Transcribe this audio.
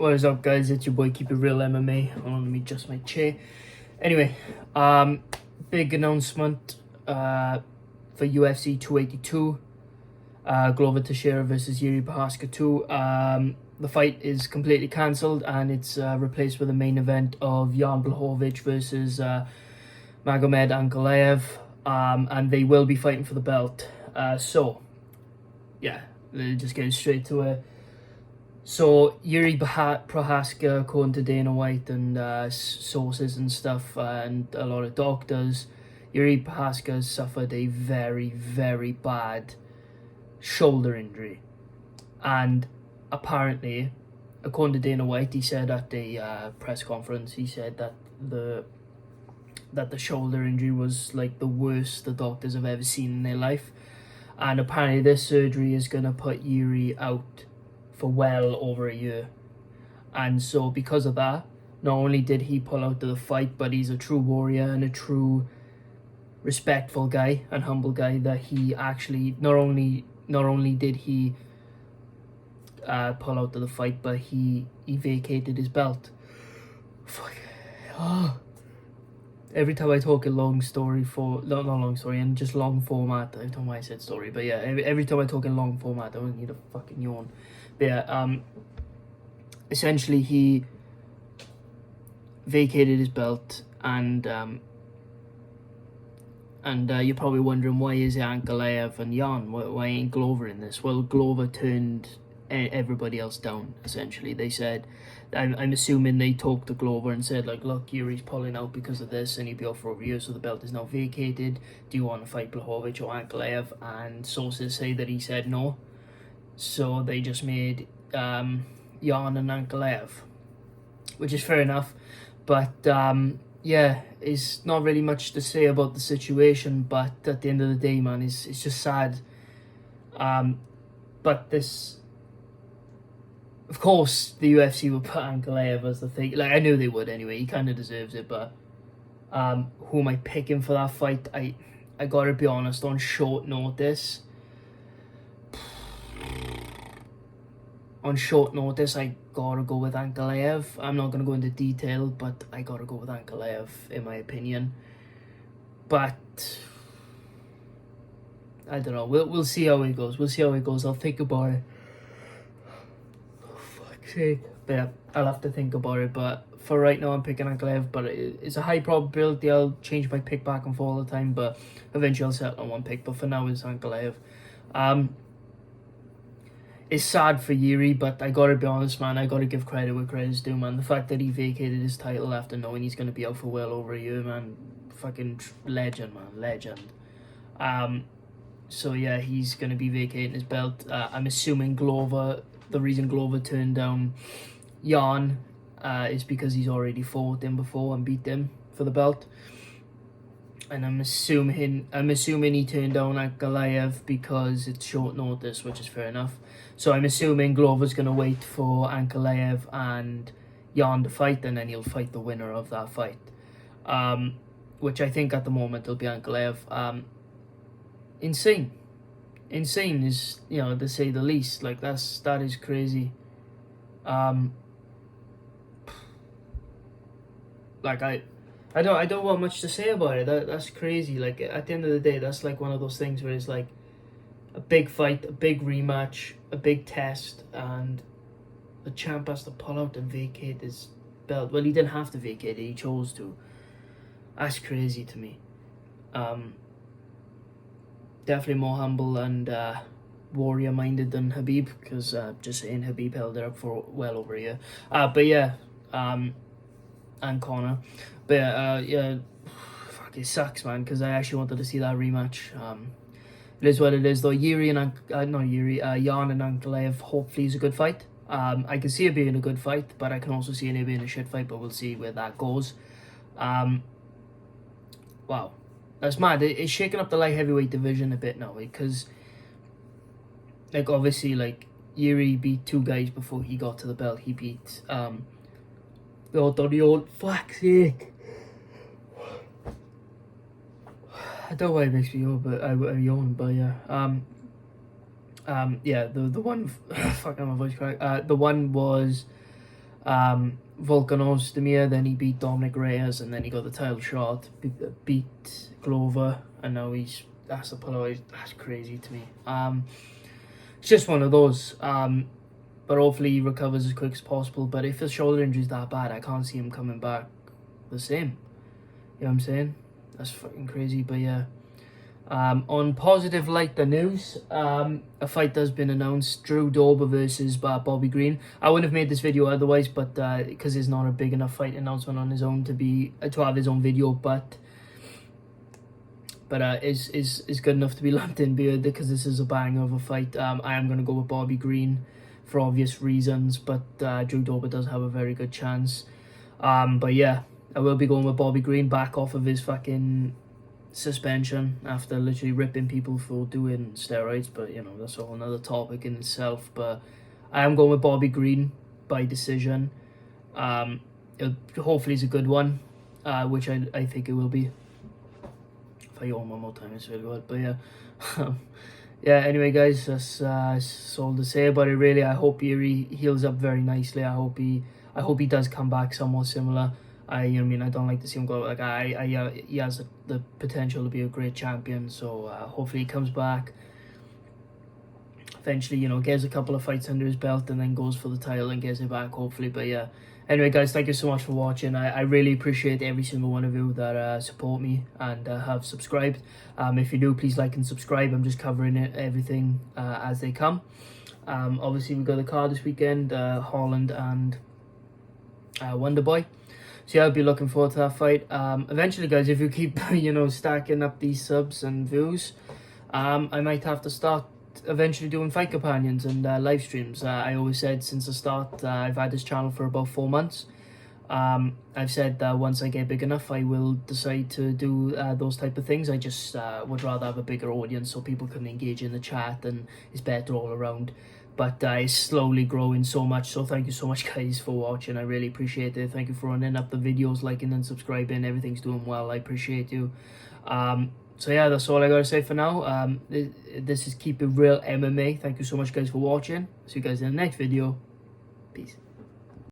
What is up, guys? It's your boy Keep It Real MMA. Hold on, let me adjust my chair. Anyway, big announcement for UFC 282. Glover Teixeira versus Jiri Prochazka 2. The fight is completely cancelled and it's replaced with the main event of Jan Blachowicz versus Magomed Ankalaev. And they will be fighting for the belt. So, yeah, just getting straight to it. So, Jiri Prochazka, according to Dana White and sources and stuff, and a lot of doctors, Jiri Prochazka has suffered a very, very bad shoulder injury. And apparently, according to Dana White, he said at the press conference, he said that the shoulder injury was like the worst the doctors have ever seen in their life. And apparently this surgery is going to put Jiri out for well over a year. And so because of that, not only did he pull out of the fight, but he's a true warrior and a true respectful guy and humble guy, that he actually not only did he pull out of the fight, but he vacated his belt. Fuck. Oh. Every time I talk in long story not long story, and just long format, I don't know why I said story, but yeah, every time I talk in long format, I don't need a fucking yawn. But yeah, essentially he vacated his belt, and you're probably wondering, why is it Ankalaev and Jan? Why ain't Glover in this? Well, Glover turned everybody else down, essentially. They said, I'm assuming they talked to Glover and said, like, look, Yuri's pulling out because of this and he'll be off for over a year, so the belt is now vacated. Do you want to fight Blachowicz or Ankalaev? And sources say that he said no. So they just made Jan and Ankalaev, which is fair enough. But yeah, it's not really much to say about the situation, but at the end of the day, man, it's just sad. But this, of course, the UFC would put Ankalaev as the thing. Like, I knew they would anyway. He kind of deserves it, but who am I picking for that fight? I gotta be honest, on short notice. I gotta go with Ankalaev. I'm not gonna go into detail, but I gotta go with Ankalaev, in my opinion. But I don't know. We'll see how it goes. I'll think about it. Oh, fuck's sake. But yeah, I'll have to think about it. But for right now, I'm picking Ankalaev. But it's a high probability I'll change my pick back and forth all the time. But eventually I'll settle on one pick. But for now, it's Ankalaev. It's sad for Jiri, but I gotta be honest, man. I gotta give credit where credit's due, man. The fact that he vacated his title after knowing he's gonna be out for well over a year, man. Fucking legend, man. Legend. So yeah, he's gonna be vacating his belt. I'm assuming Glover, the reason Glover turned down Jan is because he's already fought him before and beat him for the belt. And I'm assuming he turned down Ankalaev because it's short notice, which is fair enough. So I'm assuming Glover's going to wait for Ankalaev and Jan to fight, and then he'll fight the winner of that fight. Which I think at the moment will be Ankalaev. Insane is, to say the least. Like, that is crazy. Like, I don't want much to say about it. That's crazy. Like, at the end of the day, that's like one of those things where it's like a big fight, a big rematch, a big test, and the champ has to pull out and vacate his belt. Well, he didn't have to vacate it, he chose to. That's crazy to me. Definitely more humble and warrior-minded than Khabib, because just saying, Khabib held it up for well over a year. But yeah, and Conor. But yeah, fuck, it sucks, man, because I actually wanted to see that rematch. It is what it is, though. Jan and Ankalaev, hopefully is a good fight. I can see it being a good fight, but I can also see it being a shit fight, but we'll see where that goes. Wow, that's mad. It's shaking up the light heavyweight division a bit now, because, like, obviously, like, Jiri beat two guys before he got to the belt. He beat the old fuck's sake. I don't know why it makes me yawn, but I yawn. But yeah, yeah, the one, fucking my voice crack. The one was Volkanovski, then he beat Dominic Reyes, and then he got the title shot, beat Glover, and now that's the pull. That's crazy to me. It's just one of those. But hopefully he recovers as quick as possible. But if his shoulder injury is that bad, I can't see him coming back the same. You know what I'm saying? That's fucking crazy. But yeah. On positive lighter news, a fight has been announced: Drew Dober versus Bobby Green. I wouldn't have made this video otherwise, but because it's not a big enough fight announcement on his own to have his own video, but is good enough to be lumped in because this is a banger of a fight. I am gonna go with Bobby Green for obvious reasons, but Drew Dober does have a very good chance. But yeah, I will be going with Bobby Green back off of his fucking suspension after literally ripping people for doing steroids, but you know, that's a whole another topic in itself. But I am going with Bobby Green by decision. Hopefully it's a good one, which I think it will be. If I yawn one more time, it's really good. But yeah. Yeah, anyway guys, that's all to say about it really. I hope Jiri heals up very nicely. I hope he does come back somewhat similar. I don't like to see him go like he has the potential to be a great champion. So hopefully he comes back eventually, gets a couple of fights under his belt and then goes for the title and gets it back hopefully. But yeah, anyway guys, thank you so much for watching. I really appreciate every single one of you that support me and have subscribed. If you do, please like and subscribe. I'm just covering everything as they come. Obviously we got the card this weekend, Holland and Wonderboy. So yeah, I'll be looking forward to that fight. Eventually guys, if you keep stacking up these subs and views, I might have to start eventually doing fight companions and live streams. I always said since the start, I've had this channel for about 4 months. I've said that once I get big enough, I will decide to do those type of things. I just would rather have a bigger audience so people can engage in the chat and it's better all around. But it's slowly growing so much, so thank you so much guys for watching. I really appreciate it. Thank you for running up the videos, liking and subscribing. Everything's doing well. I appreciate you. So yeah, that's all I gotta say for now. This is Keep It Real MMA. Thank you so much guys for watching. See you guys in the next video. Peace.